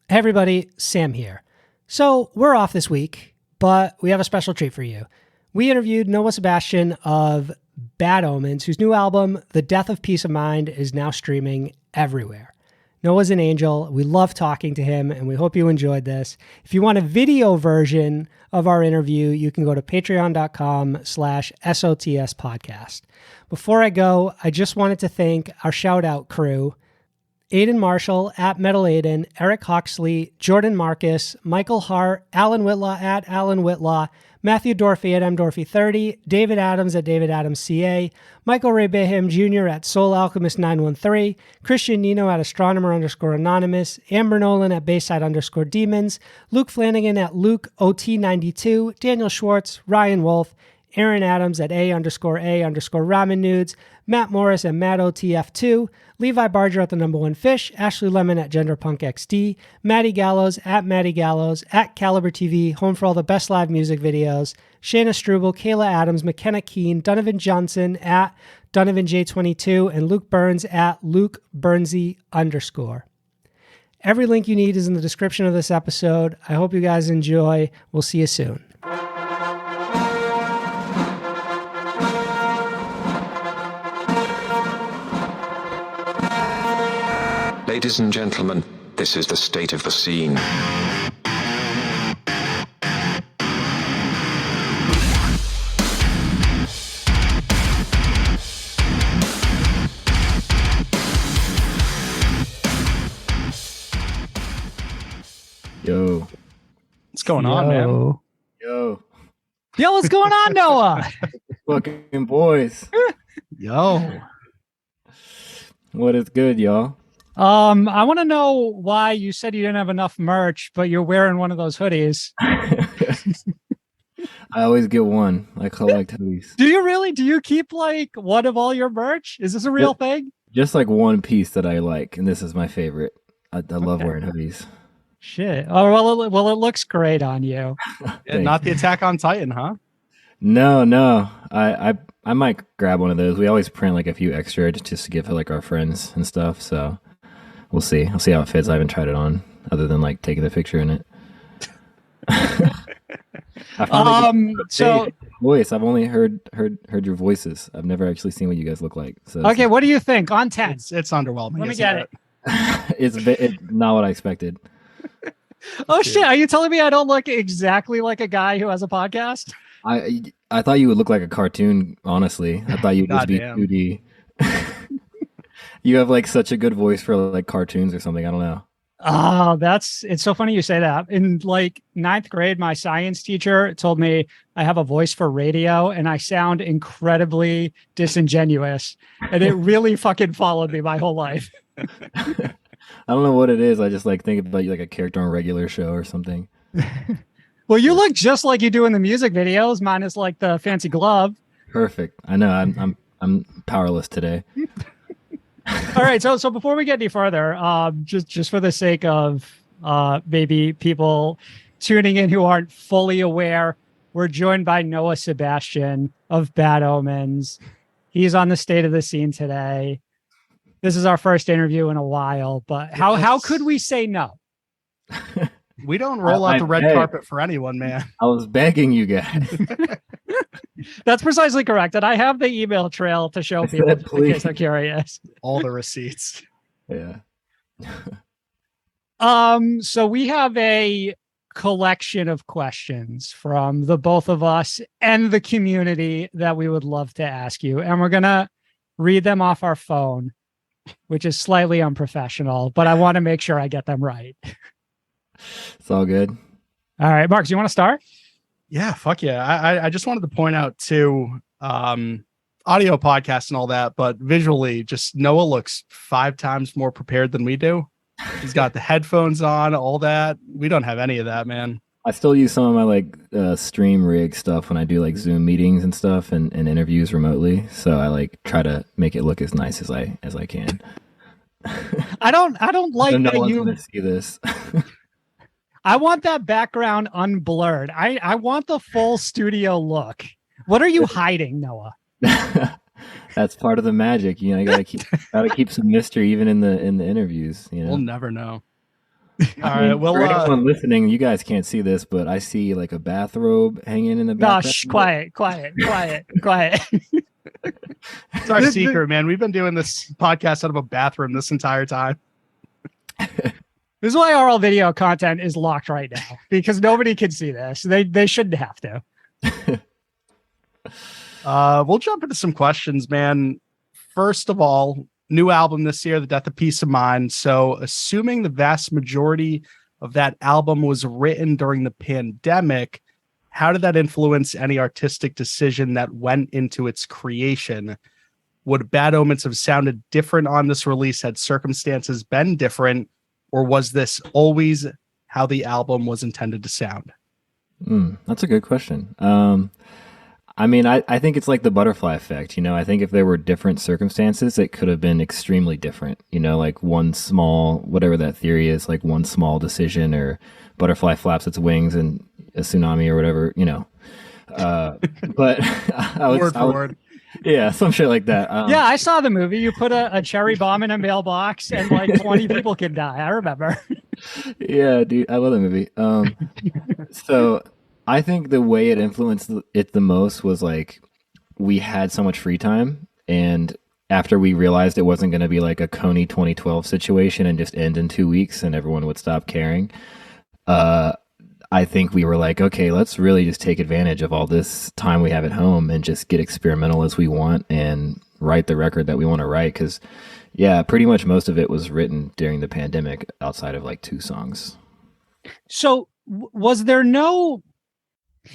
Hey everybody, Sam here. So we're off this week, but we have a special treat for you. We interviewed Noah Sebastian of Bad Omens, whose new album, The Death of Peace of Mind, is now streaming everywhere. Noah's an angel. We love talking to him, and we hope you enjoyed this. If you want a video version of our interview, you can go to patreon.com/SOTS podcast. Before I go, I just wanted to thank our shout-out crew, Aiden Marshall at Metal Aiden, Eric Hoxley, Jordan Marcus, Michael Hart, Alan Whitlaw at Alan Whitlaw, Matthew Dorphy at MDorphy30, David Adams at David Adams CA, Michael Ray Baham Jr. at Soul Alchemist 913, Christian Nino at Astronomer_Anonymous, Amber Nolan at Bayside_Demons, Luke Flanagan at Luke OT92, Daniel Schwartz, Ryan Wolf, Aaron Adams at A_A_Ramen Nudes, Matt Morris at MattOTF2, Levi Barger at The Number One Fish, Ashley Lemon at GenderPunkXD, Maddie Gallows at Maddie Gallows, at Caliber TV, home for all the best live music videos, Shayna Struble, Kayla Adams, McKenna Keene, Donovan Johnson at DonovanJ22, and Luke Burns at LukeBurnsy_. Every link you need is in the description of this episode. I hope you guys enjoy. We'll see you soon. Ladies and gentlemen, this is the state of the scene. Yo. What's going on, man? Yo. Yo, what's going on, Noah? Fucking boys. Yo. What is good, y'all? I want to know why you said you didn't have enough merch, but you're wearing one of those hoodies. I always get one. I collect hoodies. Do you really? Do you keep like one of all your merch? Is this a real thing? Just like one piece that I like, and this is my favorite. I love wearing hoodies. Shit. Oh, well, it looks great on you. Yeah, not the Attack on Titan, huh? No. I might grab one of those. We always print like a few extra just to give to like our friends and stuff. So we'll see. I'll see how it fits. I haven't tried it on other than like taking the picture in it. So voice. I've only heard your voices. I've never actually seen what you guys look like. So okay, what do you think on 10? It's underwhelming. Let me get it. it's not what I expected. Oh shit! Are you telling me I don't look exactly like a guy who has a podcast? I thought you would look like a cartoon. Honestly, I thought you'd just be 2D. You have like such a good voice for like cartoons or something. I don't know. Oh, it's so funny you say that. In like 9th grade, my science teacher told me I have a voice for radio and I sound incredibly disingenuous. And it really fucking followed me my whole life. I don't know what it is. I just like think about you like a character on a regular show or something. Well, you look just like you do in the music videos, minus like the fancy glove. Perfect. I know. I'm powerless today. All right. So before we get any further, just for the sake of maybe people tuning in who aren't fully aware, we're joined by Noah Sebastian of Bad Omens. He's on the State of the Scene today. This is our first interview in a while, but how could we say no? We don't roll out the red carpet for anyone, man. I was begging you guys. That's precisely correct. And I have the email trail to show people in case they're curious. All the receipts. Yeah. So we have a collection of questions from the both of us and the community that we would love to ask you. And we're going to read them off our phone, which is slightly unprofessional, but I want to make sure I get them right. It's all good. All right, Mark, do you want to start? Yeah, fuck yeah. I just wanted to point out too, audio podcasts and all that, but visually, just Noah looks 5 times more prepared than we do. He's got the headphones on, all that. We don't have any of that, man. I still use some of my like stream rig stuff when I do like Zoom meetings and stuff and interviews remotely. So I like try to make it look as nice as I can. I don't like so no that one's you gonna see this. I want that background unblurred. I want the full studio look. What are you hiding, Noah? That's part of the magic. You know, you gotta keep some mystery even in the interviews. You know, We'll never know. All I right. mean, Well, for anyone listening, you guys can't see this, but I see like a bathrobe hanging in the No, background. quiet. it's our secret, man. We've been doing this podcast out of a bathroom this entire time. This is why our video content is locked right now, because nobody can see this. They shouldn't have to. We'll jump into some questions, man. First of all, new album this year, The Death of Peace of Mind. So assuming the vast majority of that album was written during the pandemic, how did that influence any artistic decision that went into its creation? Would Bad Omens have sounded different on this release had circumstances been different, or was this always how the album was intended to sound? That's a good question. I mean, I think it's like the butterfly effect. I think if there were different circumstances, it could have been extremely different. Like one small, whatever that theory is, like one small decision, or butterfly flaps its wings and a tsunami or whatever, but word for word. Yeah, some shit like that. Yeah, I saw the movie. You put a cherry bomb in a mailbox and like 20 people can die. I remember. Yeah, dude, I love that movie. So I think the way it influenced it the most was like we had so much free time, and after we realized it wasn't going to be like a Coney 2012 situation and just end in 2 weeks and everyone would stop caring, I think we were like, okay, let's really just take advantage of all this time we have at home and just get experimental as we want and write the record that we want to write. Because, yeah, pretty much most of it was written during the pandemic outside of like 2 songs. So was there no,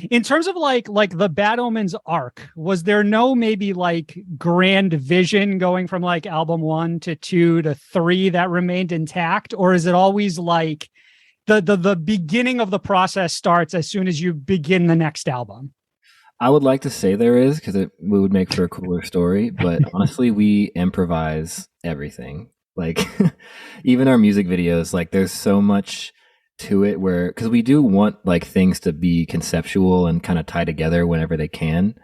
in terms of like the Bad Omens arc, was there no maybe like grand vision going from like album 1 to 2 to 3 that remained intact? Or is it always like the beginning of the process starts as soon as you begin the next album? I would like to say there is, because it would make for a cooler story, but honestly, we improvise everything. Like even our music videos, like there's so much to it where, because we do want like things to be conceptual and kind of tie together whenever they can.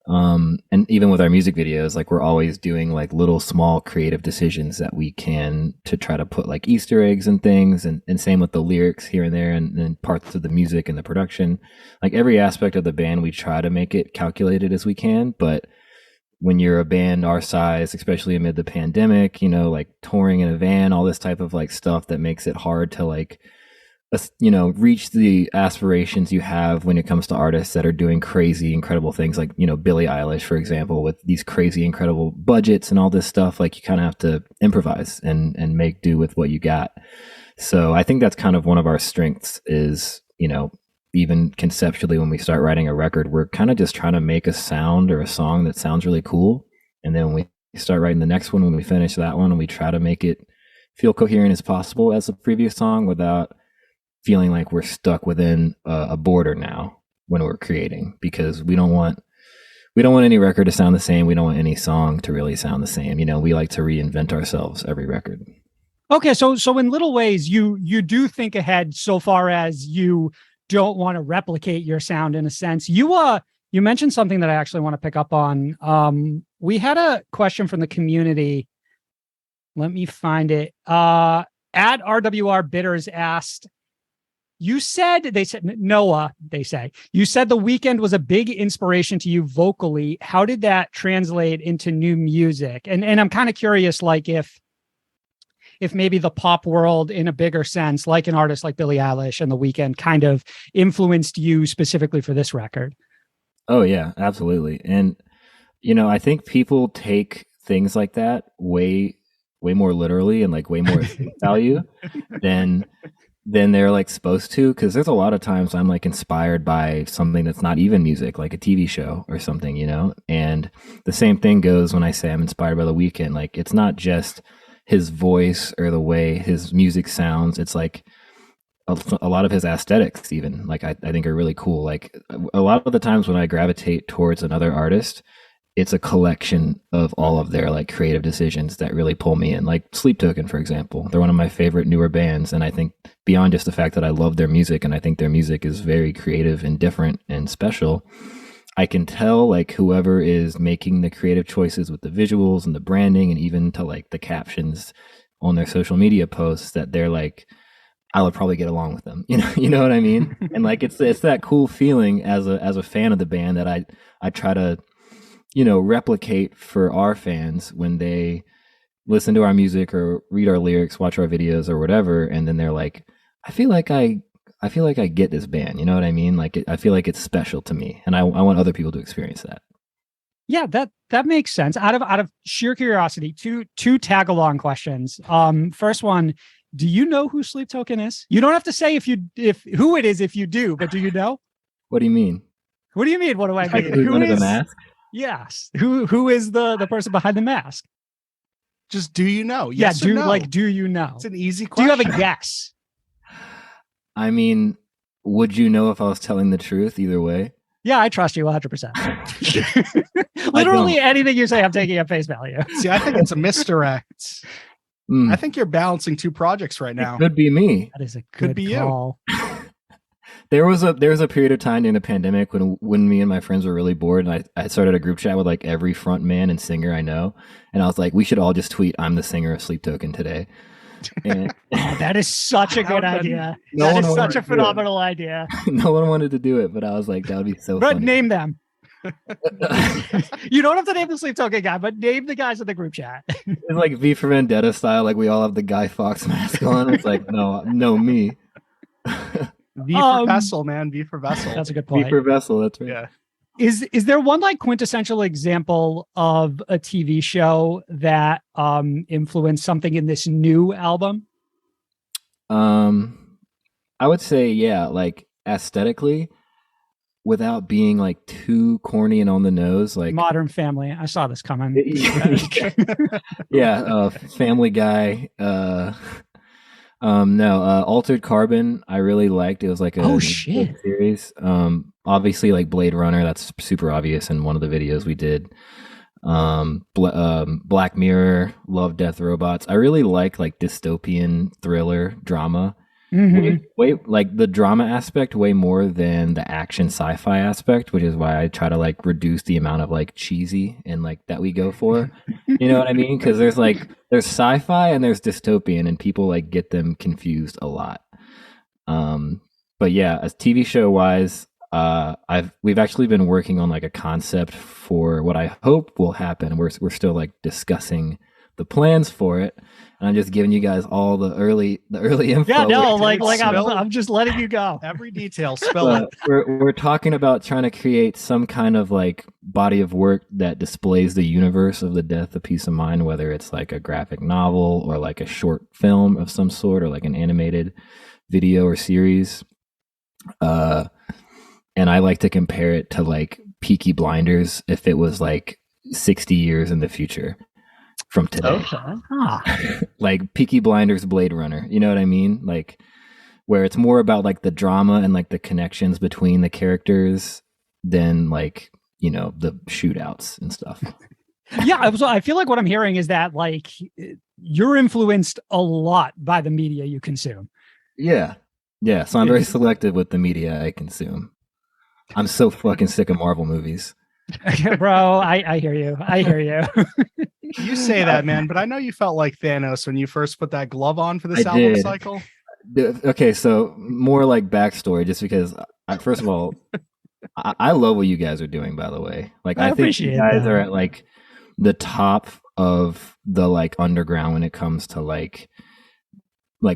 And even with our music videos, like we're always doing like little small creative decisions that we can to try to put like Easter eggs and things, and same with the lyrics here and there, and parts of the music and the production. Like every aspect of the band, we try to make it calculated as we can. But when you're a band our size, especially amid the pandemic, like touring in a van, all this type of like stuff that makes it hard to like reach the aspirations you have when it comes to artists that are doing crazy, incredible things like, Billie Eilish, for example, with these crazy, incredible budgets and all this stuff. Like you kind of have to improvise and make do with what you got. So I think that's kind of one of our strengths is, even conceptually, when we start writing a record, we're kind of just trying to make a sound or a song that sounds really cool. And then when we start writing the next one, when we finish that one, and we try to make it feel coherent as possible as the previous song without feeling like we're stuck within a border now when we're creating, because we don't want any record to sound the same. We don't want any song to really sound the same. We like to reinvent ourselves every record. Okay. So in little ways, you do think ahead so far as you don't want to replicate your sound in a sense. You mentioned something that I actually want to pick up on. We had a question from the community. Let me find it. At RWR Bitters asked, you said The Weeknd was a big inspiration to you vocally. How did that translate into new music? And I'm kind of curious, like if maybe the pop world in a bigger sense, like an artist like Billie Eilish and The Weeknd, kind of influenced you specifically for this record. Oh yeah, absolutely. And, I think people take things like that way more literally and like way more value than they're like supposed to, because there's a lot of times I'm like inspired by something that's not even music, like a TV show or something, and the same thing goes when I say I'm inspired by The Weeknd. Like it's not just his voice or the way his music sounds, it's like a lot of his aesthetics even, like I think are really cool. Like a lot of the times when I gravitate towards another artist, it's a collection of all of their like creative decisions that really pull me in. Like Sleep Token, for example, they're one of my favorite newer bands. And I think beyond just the fact that I love their music and I think their music is very creative and different and special, I can tell like whoever is making the creative choices with the visuals and the branding and even to like the captions on their social media posts that they're like I would probably get along with them. You know what I mean? And like it's that cool feeling as a fan of the band that I try to, replicate for our fans when they listen to our music or read our lyrics, watch our videos or whatever, and then they're like, I feel like I get this band. You know what I mean? Like I feel like it's special to me, and I want other people to experience that. Yeah, that makes sense. Out of sheer curiosity, two tag along questions. First one, do you know who Sleep Token is? You don't have to say if who it is if you do, but do you know? What do you mean? What do you mean? What do I mean? Who is the mask? Yes. Who is the person behind the mask? Just do you know? Yes or no? Do you know? It's an easy question. Do you have a guess? I mean, would you know if I was telling the truth either way? Yeah, I trust you 100%. Literally anything you say, I'm taking at face value. See, I think it's a misdirect. I think you're balancing two projects right now. It could be me. That is a good call. There was a period of time during the pandemic when me and my friends were really bored, and I started a group chat with like every front man and singer I know, and I was like, we should all just tweet, "I'm the singer of Sleep Token" today. And that is such a good idea. That is such a phenomenal idea. No one wanted to do it, but I was like, that would be so funny. But name them. You don't have to name the Sleep Token guy, but name the guys in the group chat. It's like V for Vendetta style, like we all have the Guy Fawkes mask on. It's like, no, me. V for Vessel, man. V for Vessel. That's a good point. V for Vessel, that's right. Yeah. Is there one like quintessential example of a TV show that influenced something in this new album? I would say, yeah, like aesthetically, without being like too corny and on the nose, like Modern Family. I saw this coming. Yeah, Family Guy. Altered Carbon I really liked. It was like a series. Obviously like Blade Runner, that's super obvious in one of the videos we did. Black Mirror, Love, Death, Robots. I really like dystopian thriller drama. Way like the drama aspect way more than the action sci-fi aspect, which is why I try to like reduce the amount of like cheesy and like that we go for. You know what I mean? Because there's sci-fi and there's dystopian, and people like get them confused a lot. But yeah, as TV show wise, we've actually been working on like a concept for what I hope will happen. We're still like discussing the plans for it, and I'm just giving you guys all the early info. Yeah, no, I'm just letting you go. Every detail, spill it. We're talking about trying to create some kind of like body of work that displays the universe of the Death of Peace of Mind, whether it's like a graphic novel or like a short film of some sort or like an animated video or series. And I like to compare it to like Peaky Blinders if it was like 60 years in the future from today. Like Peaky Blinders, Blade Runner, you know what I mean? Like where it's more about like the drama and like the connections between the characters than like, the shootouts and stuff. Yeah, I feel like what I'm hearing is that like you're influenced a lot by the media you consume. Yeah. So I'm very selective with the media I consume. I'm so fucking sick of Marvel movies. Bro, I hear you. You say that, man, but I know you felt like Thanos when you first put that glove on for this album cycle. Okay, so more like backstory, just because, first of all, I love what you guys are doing, by the way. Like, I think you guys are at like the top of the like underground when it comes to like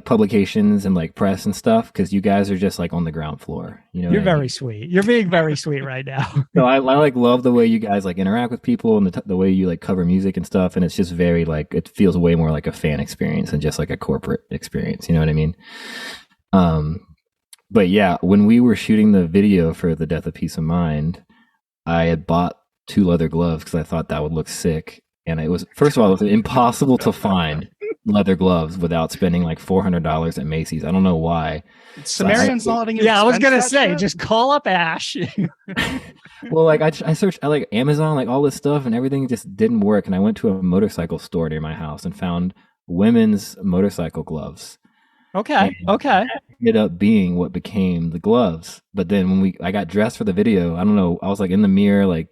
publications and like press and stuff, because you guys are just like on the ground floor. You're very sweet. You're being very sweet right now. So I like love the way you guys like interact with people and the way you like cover music and stuff, and it's just very like, it feels way more like a fan experience than just like a corporate experience. You know what I mean? But yeah, when we were shooting the video for The Death of Peace of Mind, I had bought 2 leather gloves because I thought that would look sick. And it was, first of all, it was impossible to find leather gloves without spending like $400 at Macy's. I don't know why. Sumerian's not letting you. Yeah, I was gonna say, just call up Ash. Well, like I searched like Amazon, like all this stuff, and everything just didn't work. And I went to a motorcycle store near my house and found women's motorcycle gloves. Okay. That ended up being what became the gloves. But then when I got dressed for the video, I don't know, I was like in the mirror, like,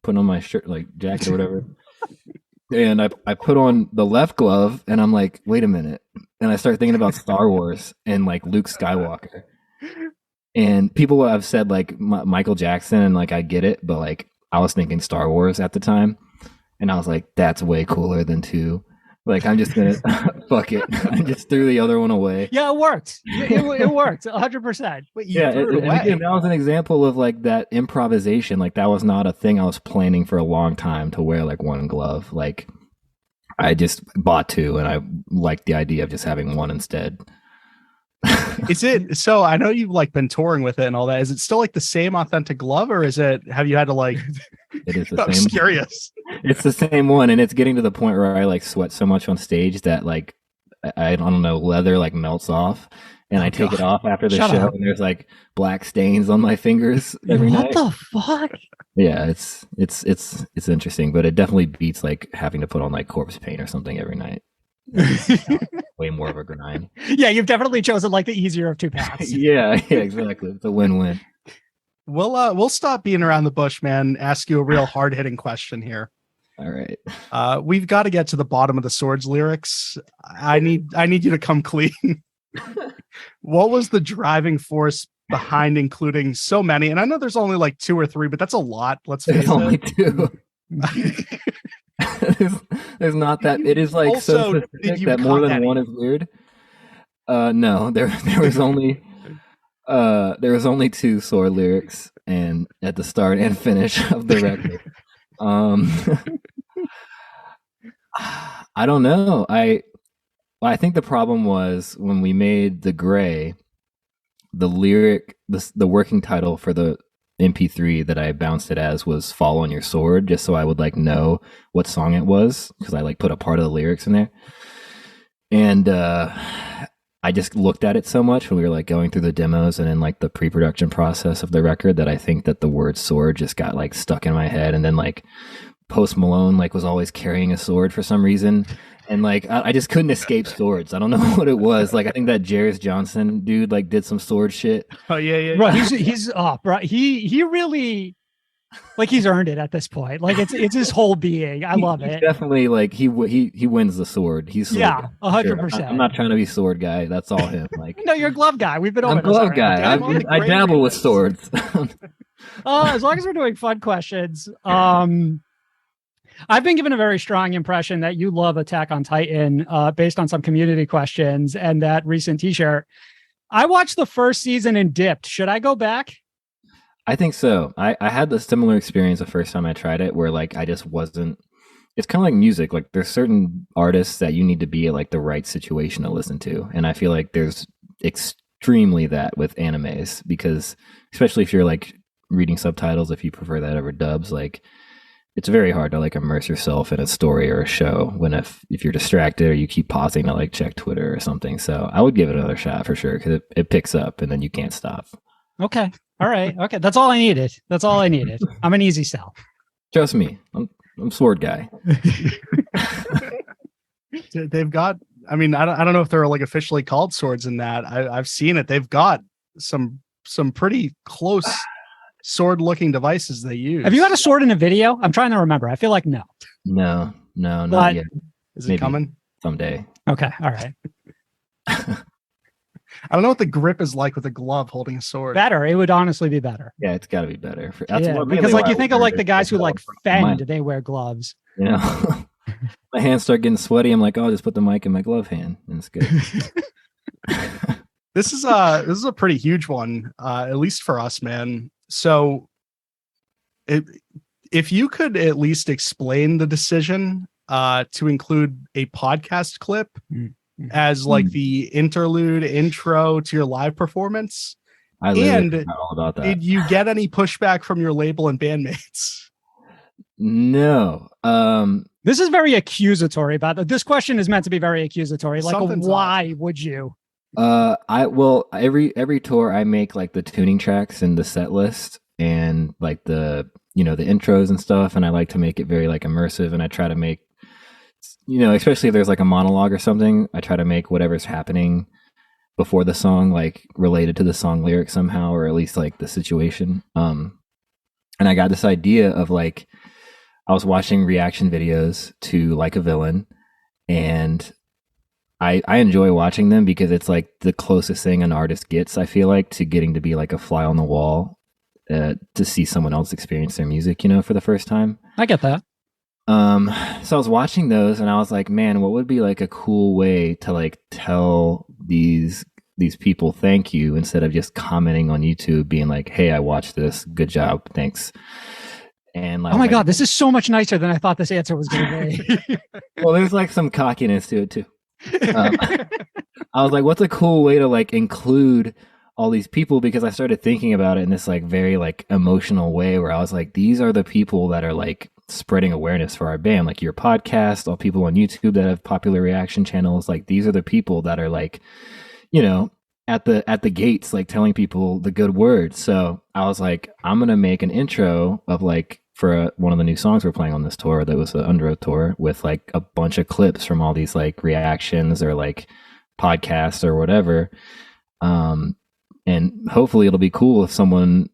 putting on my shirt, like jacket or whatever. And I put on the left glove and I'm like, wait a minute, and I start thinking about Star Wars and like Luke Skywalker. And people have said like Michael Jackson, and like I get it, but like I was thinking Star Wars at the time, and I was like, that's way cooler than 2. Like I'm just gonna fuck it. I just threw the other one away. Yeah, it worked. It worked 100%. Yeah, and again, that was an example of like that improvisation. Like that was not a thing I was planning for a long time to wear like one glove. Like I just bought 2, and I liked the idea of just having one instead. Is it so? I know you've like been touring with it and all that. Is it still like the same authentic glove, or is it? Have you had to like? It is the I'm same. curious. It's the same one, and it's getting to the point where I like sweat so much on stage that like I don't know, leather like melts off, and I take it off after the show, and there's like black stains on my fingers every night. What the fuck? Yeah, it's interesting, but it definitely beats like having to put on like corpse paint or something every night. Way more of a grind. Yeah, you've definitely chosen like the easier of 2 paths. yeah, exactly. It's a win-win. We'll stop being around the bush, man. Ask you a real hard-hitting question here. All right. We've got to get to the bottom of the Swords lyrics. I need you to come clean. What was the driving force behind including so many? And I know there's only like 2 or 3, but that's a lot. Let's face it. Only 2. there's not that. It is like also, so specific that more than one is weird. No, there was only 2 sword lyrics, and at the start and finish of the record. I don't know. I think the problem was when we made the Gray, the lyric, the working title for the MP3 that I bounced it as was "Fall on Your Sword," just so I would like know what song it was, because I like put a part of the lyrics in there. And I just looked at it so much when we were like going through the demos and in like the pre-production process of the record that I think that the word sword just got like stuck in my head. And then like Post Malone like was always carrying a sword for some reason, and like I just couldn't escape swords. I don't know what it was. Like I think that Jairus Johnson dude like did some sword shit. Oh yeah. Right, he's up. Right, he really like he's earned it at this point. Like it's his whole being. I love it. Definitely like he wins the sword. He's sword yeah, 100%. I'm not trying to be sword guy. That's all him. Like no, you're a glove guy. We've been over. I'm glove guy. I dabble with swords. As long as we're doing fun questions. I've been given a very strong impression that you love Attack on Titan based on some community questions and that recent t-shirt. I watched the first season and dipped. Should I go back? I think so. I had the similar experience the first time I tried it where like I just wasn't. It's kind of like music. Like there's certain artists that you need to be at like the right situation to listen to. And I feel like there's extremely that with animes, because especially if you're like reading subtitles, if you prefer that over dubs, like it's very hard to like immerse yourself in a story or a show when if you're distracted or you keep pausing to like check Twitter or something. So I would give it another shot for sure, because it picks up and then you can't stop. Okay. All right. Okay. That's all I needed. I'm an easy sell. Trust me. I'm sword guy. They've got, I mean, I don't know if they're like officially called swords in that. I've seen it. They've got some pretty close sword looking devices they use. Have you had a sword in a video? I'm trying to remember. I feel like no. No, not yet. Is it coming? Someday. Okay. All right. I don't know what the grip is like with a glove holding a sword. Better. It would honestly be better. Yeah, it's got to be better. Because like you think of like the guys who like fend, they wear gloves. You know, my hands start getting sweaty. I'm like, oh, I'll just put the mic in my glove hand, and it's good. This is a pretty huge one, at least for us, man. So, if you could at least explain the decision to include a podcast clip as like the interlude intro to your live performance, and all about that. Did you get any pushback from your label and bandmates? No. This is very accusatory, but this question is meant to be very accusatory. Like, why would you? Every tour I make like the tuning tracks and the set list and like the intros and stuff, and I like to make it very like immersive, and I try to make, especially if there's like a monologue or something, I try to make whatever's happening before the song like related to the song lyric somehow, or at least like the situation. And I got this idea of like, I was watching reaction videos to Like a Villain, and I enjoy watching them because it's like the closest thing an artist gets, I feel like, to getting to be like a fly on the wall, to see someone else experience their music, for the first time. I get that. So I was watching those and I was like, man, what would be like a cool way to like tell these people thank you instead of just commenting on YouTube being like, hey, I watched this, good job, thanks. And like, oh my God, this is so much nicer than I thought this answer was going to be. well, there's like some cockiness to it too. I was like, what's a cool way to like include all these people, because I started thinking about it in this like very like emotional way where I was like, these are the people that are like spreading awareness for our band, like your podcast, all people on YouTube that have popular reaction channels. Like these are the people that are like, at the gates, like telling people the good word. So I was like, I'm gonna make an intro of like for one of the new songs we're playing on this tour that was the Under Oath tour with like a bunch of clips from all these like reactions or like podcasts or whatever. And hopefully it'll be cool if one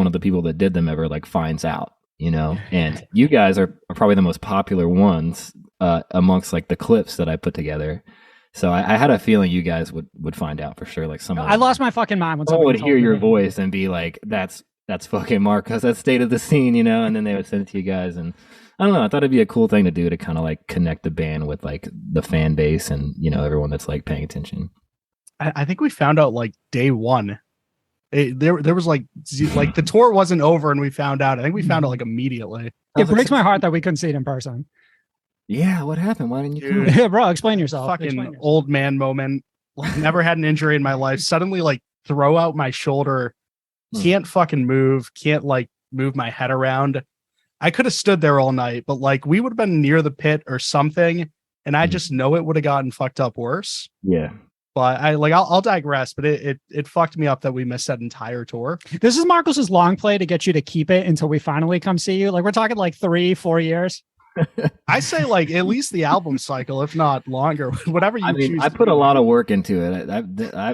of the people that did them ever like finds out, and you guys are probably the most popular ones amongst like the clips that I put together. So I had a feeling you guys would find out for sure. Like someone, I lost my fucking mind when someone someone would hear your voice and be like, that's fucking Marcos, that's State of the Scene, and then they would send it to you guys. And I don't know, I thought it'd be a cool thing to do to kind of like connect the band with like the fan base and, everyone that's like paying attention. I think we found out like day one. There was like the tour wasn't over and we found out. I think we found out like immediately. It breaks my heart that we couldn't see it in person. Yeah, what happened? Why didn't you come? Yeah, bro, explain yourself. Fucking old man moment. Like never had an injury in my life. Suddenly like throw out my shoulder. Can't fucking move. Can't like move my head around. I could have stood there all night, but like we would have been near the pit or something, and I just know it would have gotten fucked up worse. Yeah. But I'll digress, but it fucked me up that we missed that entire tour. This is Marcos's long play to get you to keep it until we finally come see you. Like we're talking like 3-4 years. I say like at least the album cycle, if not longer, whatever you choose. I put a lot of work into it.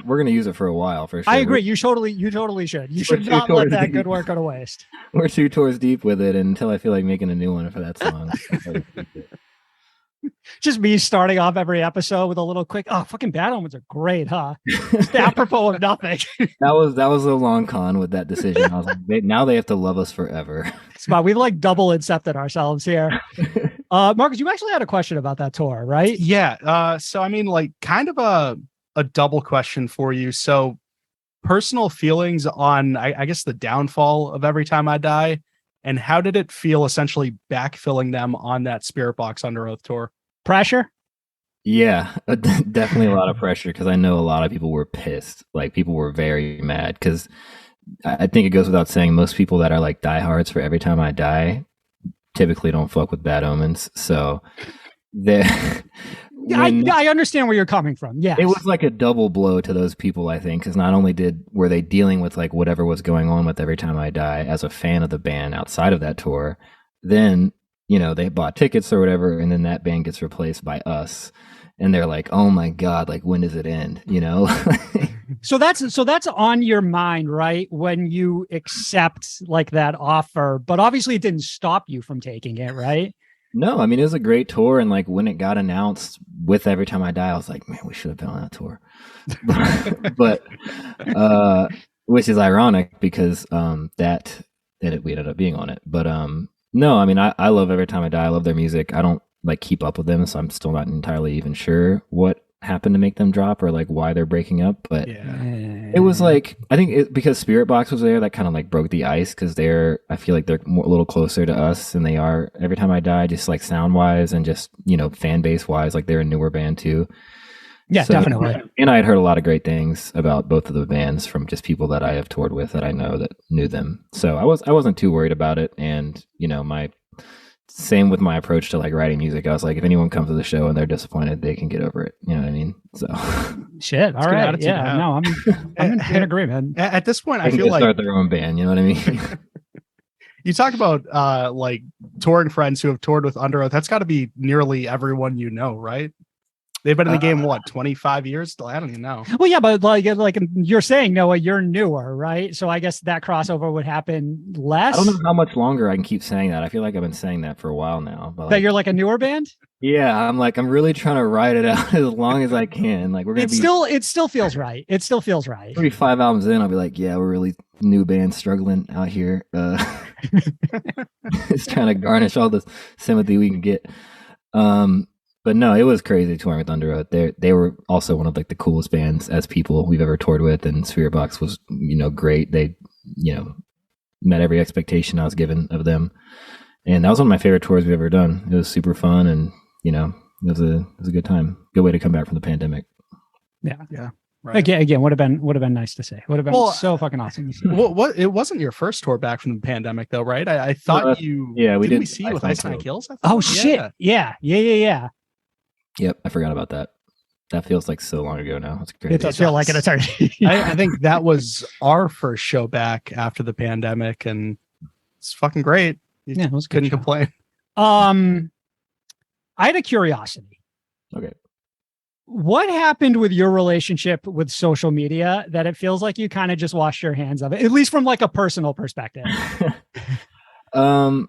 We're going to use it for a while for sure. I agree. You totally should. You should not let that good work go to waste. We're 2 tours deep with it until I feel like making a new one for that song. Just me starting off every episode with a little quick, fucking Bad Omens are great, huh? Just apropos of nothing. That was a long con with that decision. I was like, now they have to love us forever. Spot, we've like double incepted ourselves here. Marcus, you actually had a question about that tour, right? Yeah. So I mean, like kind of a double question for you. So personal feelings on, I guess, the downfall of Every Time I Die. And how did it feel essentially backfilling them on that Spirit Box Under Oath tour? Pressure? Yeah, definitely a lot of pressure because I know a lot of people were pissed. Like people were very mad because I think it goes without saying most people that are like diehards for Every Time I Die typically don't fuck with Bad Omens. So I understand where you're coming from. Yeah, it was like a double blow to those people, I think, because not only were they dealing with like whatever was going on with Every Time I Die as a fan of the band outside of that tour, then they bought tickets or whatever, and then that band gets replaced by us, and they're like, oh my god, like when does it end? So that's on your mind, right? When you accept like that offer, but obviously it didn't stop you from taking it, right? No, I mean, it was a great tour. And like when it got announced with Every Time I Die, I was like, man, we should have been on that tour. but which is ironic because we ended up being on it. But no, I mean, I love Every Time I Die. I love their music. I don't like keep up with them, so I'm still not entirely even sure what happened to make them drop or like why they're breaking up. But it was like, I think because Spirit Box was there, that kind of like broke the ice because I feel like they're a little closer to us than they are Every Time I Die, just like sound wise and just, fan base wise, like they're a newer band too. Yeah, so, definitely. And I had heard a lot of great things about both of the bands from just people that I have toured with that I know that knew them. So I wasn't too worried about it. And, same with my approach to like writing music. I was like, if anyone comes to the show and they're disappointed, they can get over it. You know what I mean? So shit. All right. Yeah. No, I'm in agreement. At this point, I feel like start their own band. You know what I mean? You talk about like touring friends who have toured with Under Oath. That's got to be nearly everyone, right? They've been in the game, what, 25 years? I don't even know. Well, yeah, but like you're saying, Noah, you're newer, right? So I guess that crossover would happen less. I don't know how much longer I can keep saying that. I feel like I've been saying that for a while now. But that you're like a newer band. yeah, I'm really trying to ride it out as long as I can. Like it still feels right. It still feels right. Maybe 5 albums in, I'll be like, yeah, we're really new band struggling out here. Just trying to garnish all the sympathy we can get. But no, it was crazy touring with Thunder Road. They were also one of like the coolest bands as people we've ever toured with, and Spiritbox was, great. They, met every expectation I was given of them. And that was one of my favorite tours we've ever done. It was super fun, and it was a good time. Good way to come back from the pandemic. Yeah. Right. Again, would have been nice to say. Would have been so fucking awesome to see. What? It wasn't your first tour back from the pandemic, though, right? I thought you. Yeah, we did. We see you with Ice Nine Kills. Oh shit! Yeah. Yep, I forgot about that. That feels like so long ago now. It's crazy. It does feel like an eternity. I think that was our first show back after the pandemic, and it's fucking great. Yeah, it was couldn't complain. I had a curiosity. Okay. What happened with your relationship with social media that it feels like you kind of just washed your hands of it, at least from like a personal perspective? I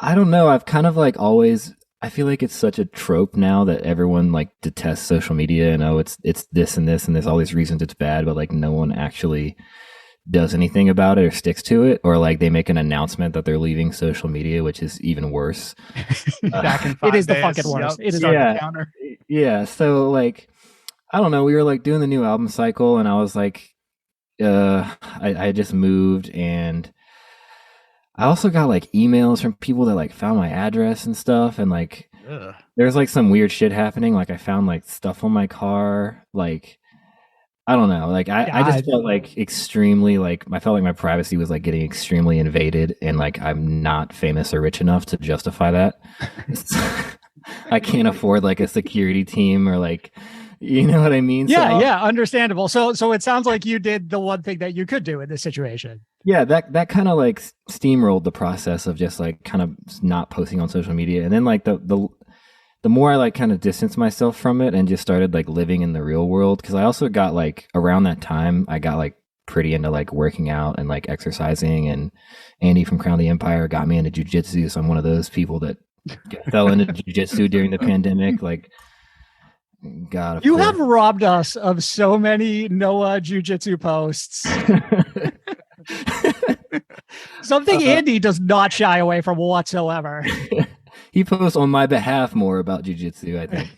don't know. I've kind of like always, I feel like it's such a trope now that everyone like detests social media and it's this and this and there's all these reasons it's bad, but like no one actually does anything about it or sticks to it, or like they make an announcement that they're leaving social media, which is even worse. Back in 5 it is days. the fucking worst. Yep. It is yeah. the counter. Yeah. So like, I don't know. We were like doing the new album cycle, and I was like, I just moved, and I also got like emails from people that like found my address and stuff, and like there's like some weird shit happening. Like I found like stuff on my car, like. I don't know. Like I just felt like extremely like I felt like my privacy was like getting extremely invaded, and like I'm not famous or rich enough to justify that. I can't afford like a security team or like, you know what I mean? Yeah, understandable. So it sounds like you did the one thing that you could do in this situation. Yeah, that kind of like steamrolled the process of just like kind of not posting on social media, and then like the more I like kind of distanced myself from it and just started like living in the real world, because I also got like around that time I got like pretty into like working out and like exercising, and Andy from Crown of the Empire got me into jiu-jitsu, so I'm one of those people that fell into jiu-jitsu during the pandemic. Like, God, you have robbed us of so many Noah jiu-jitsu posts. Something Andy does not shy away from whatsoever. He posts on my behalf more about jiu-jitsu, I think.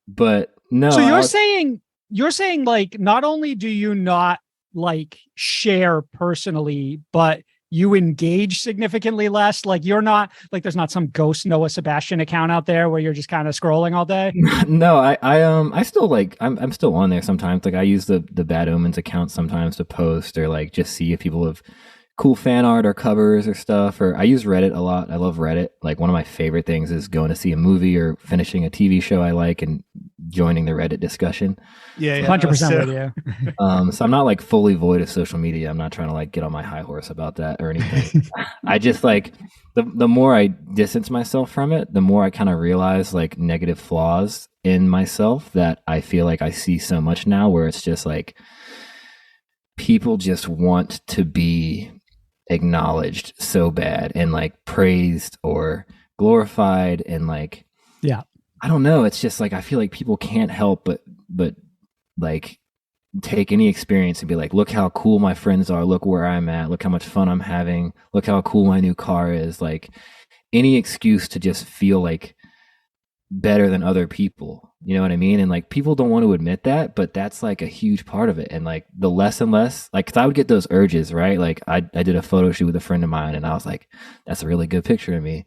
But no. So you're saying like, not only do you not like share personally, but you engage significantly less. Like you're not like, there's not some ghost Noah Sebastian account out there where you're just kind of scrolling all day. No, I still like, I'm still on there sometimes. Like I use the Bad Omens account sometimes to post or like just see if people have cool fan art or covers or stuff. Or I use Reddit a lot. I love Reddit. Like one of my favorite things is going to see a movie or finishing a TV show I like and joining the Reddit discussion. Yeah, 100% with you. So I'm not like fully void of social media. I'm not trying to like get on my high horse about that or anything. I just like the more I distance myself from it, the more I kind of realize like negative flaws in myself that I feel like I see so much now, where it's just like people just want to be acknowledged so bad and like praised or glorified, and like, yeah, I don't know, it's just like I feel like people can't help but like take any experience and be like, look how cool my friends are, look where I'm at, look how much fun I'm having, look how cool my new car is. Like any excuse to just feel like better than other people, you know what I mean? And like people don't want to admit that, but that's like a huge part of it. And like the less and less, like, cause I would get those urges, right? Like I did a photo shoot with a friend of mine, and I was like, that's a really good picture of me.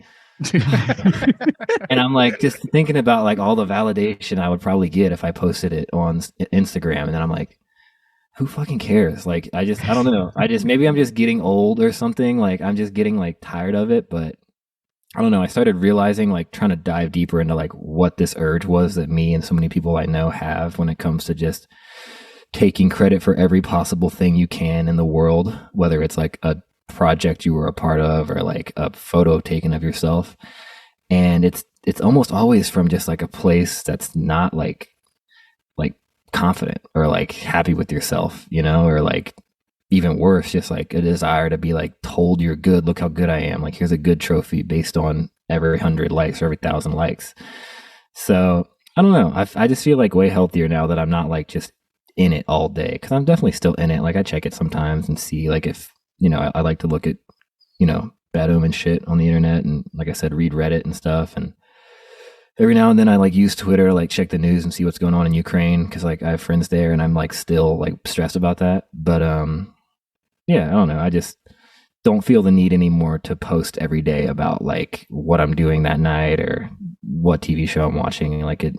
And I'm like just thinking about like all the validation I would probably get if I posted it on Instagram, and then I'm like, who fucking cares? Like I don't know, maybe I'm just getting old or something. Like I'm just getting like tired of it. But I don't know, I started realizing, like trying to dive deeper into like what this urge was that me and so many people I know have when it comes to just taking credit for every possible thing you can in the world, whether it's like a project you were a part of or like a photo taken of yourself. And it's almost always from just like a place that's not like confident or like happy with yourself, or like even worse, just like a desire to be like told you're good. Look how good I am. Like, here's a good trophy based on every 100 likes or every 1,000 likes. So I don't know. I just feel like way healthier now that I'm not like just in it all day, because I'm definitely still in it. Like, I check it sometimes and see like if, I like to look at, bad omen shit on the internet, and like I said, read Reddit and stuff. And every now and then I like use Twitter, like check the news and see what's going on in Ukraine, because like I have friends there and I'm like still like stressed about that. But yeah, I don't know. I just don't feel the need anymore to post every day about like what I'm doing that night or what TV show I'm watching. Like, it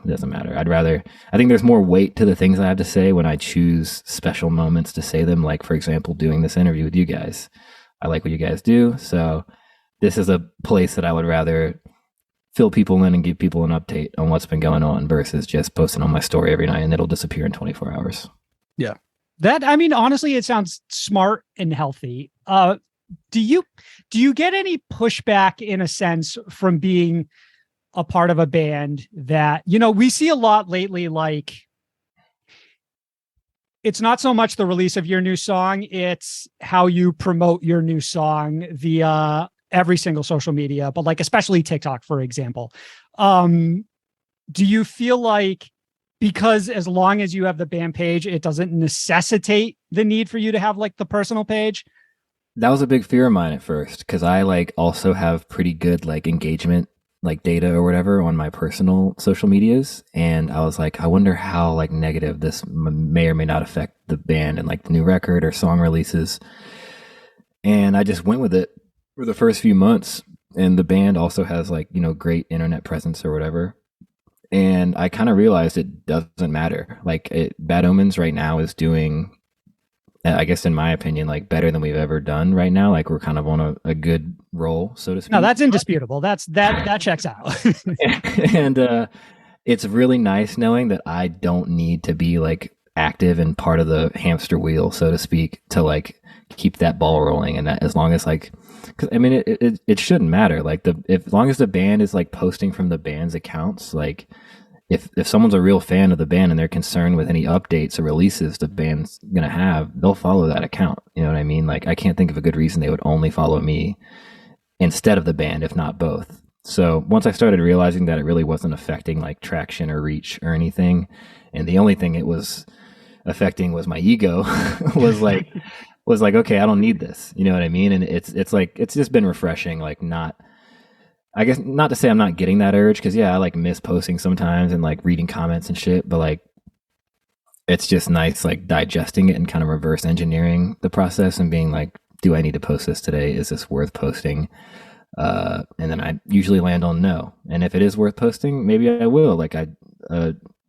doesn't matter. I think there's more weight to the things I have to say when I choose special moments to say them. Like, for example, doing this interview with you guys. I like what you guys do. So this is a place that I would rather fill people in and give people an update on what's been going on versus just posting on my story every night and it'll disappear in 24 hours. Yeah. Honestly, it sounds smart and healthy. Do you get any pushback in a sense from being a part of a band that, we see a lot lately, like it's not so much the release of your new song, it's how you promote your new song via every single social media, but like especially TikTok, for example. Do you feel like, because as long as you have the band page, it doesn't necessitate the need for you to have like the personal page? That was a big fear of mine at first, because I like also have pretty good like engagement like data or whatever on my personal social medias, and I was like, I wonder how like negative this may or may not affect the band and like the new record or song releases. And I just went with it for the first few months, and the band also has like great internet presence or whatever. And I kind of realized it doesn't matter. Like, Bad Omens right now is doing, I guess in my opinion, like better than we've ever done right now. Like, we're kind of on a good roll, so to speak. No, that's indisputable. That checks out. And it's really nice knowing that I don't need to be like active and part of the hamster wheel, so to speak, to like keep that ball rolling. And that, as long as like, because I mean, it shouldn't matter. Like, as long as the band is like posting from the band's accounts, like if someone's a real fan of the band and they're concerned with any updates or releases the band's gonna have, they'll follow that account. You know what I mean? Like, I can't think of a good reason they would only follow me instead of the band, if not both. So once I started realizing that it really wasn't affecting like traction or reach or anything, and the only thing it was affecting was my ego, was like, okay, I don't need this. You know what I mean? And it's like, it's just been refreshing. Like, I guess not to say I'm not getting that urge, because yeah, I like miss posting sometimes and like reading comments and shit, but like, it's just nice like digesting it and kind of reverse engineering the process and being like, do I need to post this today? Is this worth posting? And then I usually land on no. And if it is worth posting, maybe I will. Like,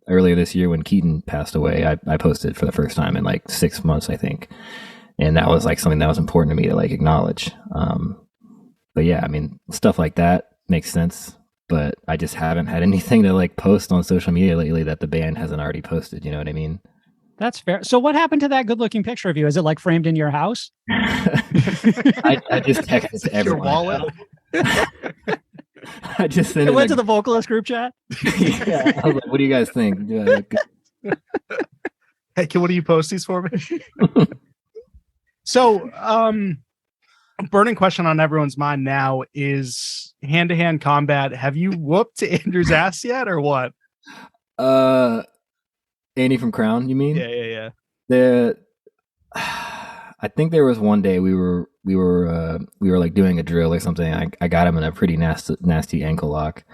earlier this year when Keaton passed away, I posted for the first time in like 6 months, I think. And that was like something that was important to me to like acknowledge. But yeah, I mean, stuff like that makes sense, but I just haven't had anything to like post on social media lately that the band hasn't already posted. You know what I mean? That's fair. So what happened to that good looking picture of you? Is it like framed in your house? I just texted to everyone. Your wallet? I just sent it went to the vocalist group chat. Yeah, I was like, what do you guys think? Hey, what do you post these for me? So, burning question on everyone's mind now is hand-to-hand combat. Have you whooped Andrew's ass yet, or what? Andy from Crown, you mean? Yeah. I think there was one day we were like doing a drill or something. I got him in a pretty nasty ankle lock.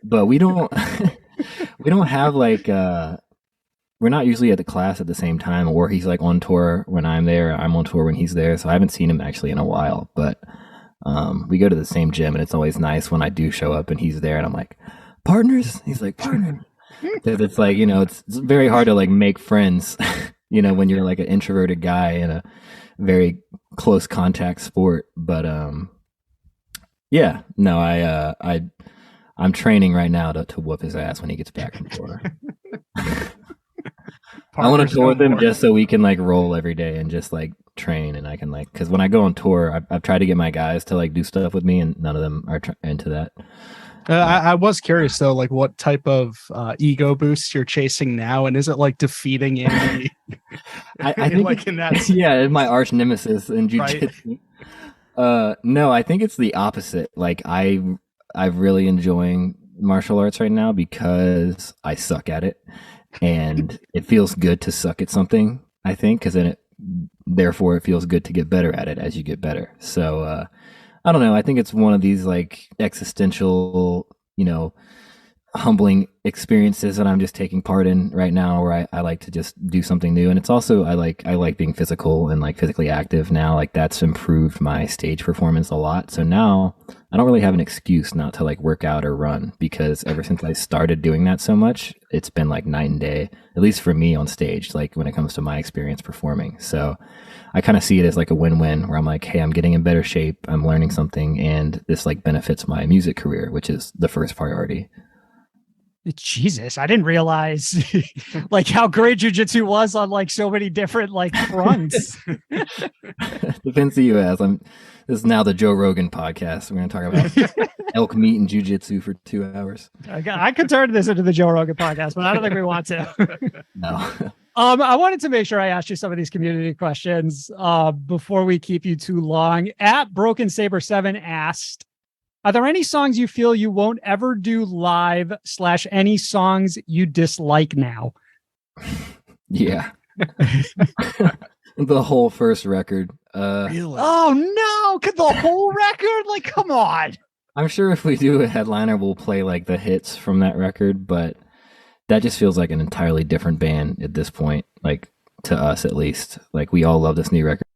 But we don't have like we're not usually at the class at the same time, or he's like on tour when I'm there, I'm on tour when he's there. So I haven't seen him actually in a while, but we go to the same gym, and it's always nice when I do show up and he's there and I'm like, partners? He's like, partner. It's like, it's very hard to like make friends, when you're like an introverted guy in a very close contact sport. But yeah, no, I'm training right now to whoop his ass when he gets back from tour. I want to tour with him more. just so we can like roll every day and just like train, and I can like, because when I go on tour, I've tried to get my guys to like do stuff with me, and none of them are into that. I was curious though, like what type of ego boost you're chasing now, and is it like defeating Andy? I think like in that, yeah, my arch nemesis in jiu-jitsu. Right? No, I think it's the opposite. Like I'm really enjoying martial arts right now because I suck at it, and it feels good to suck at something. I think because then therefore it feels good to get better at it as you get better. So I don't know. I think it's one of these like existential, humbling experiences that I'm just taking part in right now, where I like to just do something new. And it's also, I like being physical and like physically active now. Like that's improved my stage performance a lot. So now I don't really have an excuse not to like work out or run, because ever since I started doing that so much, it's been like night and day, at least for me on stage, like when it comes to my experience performing. So I kind of see it as like a win-win, where I'm like, hey, I'm getting in better shape, I'm learning something, and this like benefits my music career, which is the first priority. Jesus, I didn't realize like how great jiu-jitsu was on like so many different like fronts. Depends who you ask. This is now the Joe Rogan podcast. We're going to talk about elk meat and jiu-jitsu for 2 hours. I could turn this into the Joe Rogan podcast, but I don't think we want to. No. I wanted to make sure I asked you some of these community questions before we keep you too long. At Broken Saber 7 asked, are there any songs you feel you won't ever do live / any songs you dislike now? Yeah. The whole first record. Really? Oh no, could the whole record? Like, come on. I'm sure if we do a headliner, we'll play like the hits from that record, but that just feels like an entirely different band at this point, like to us at least. Like we all love this new record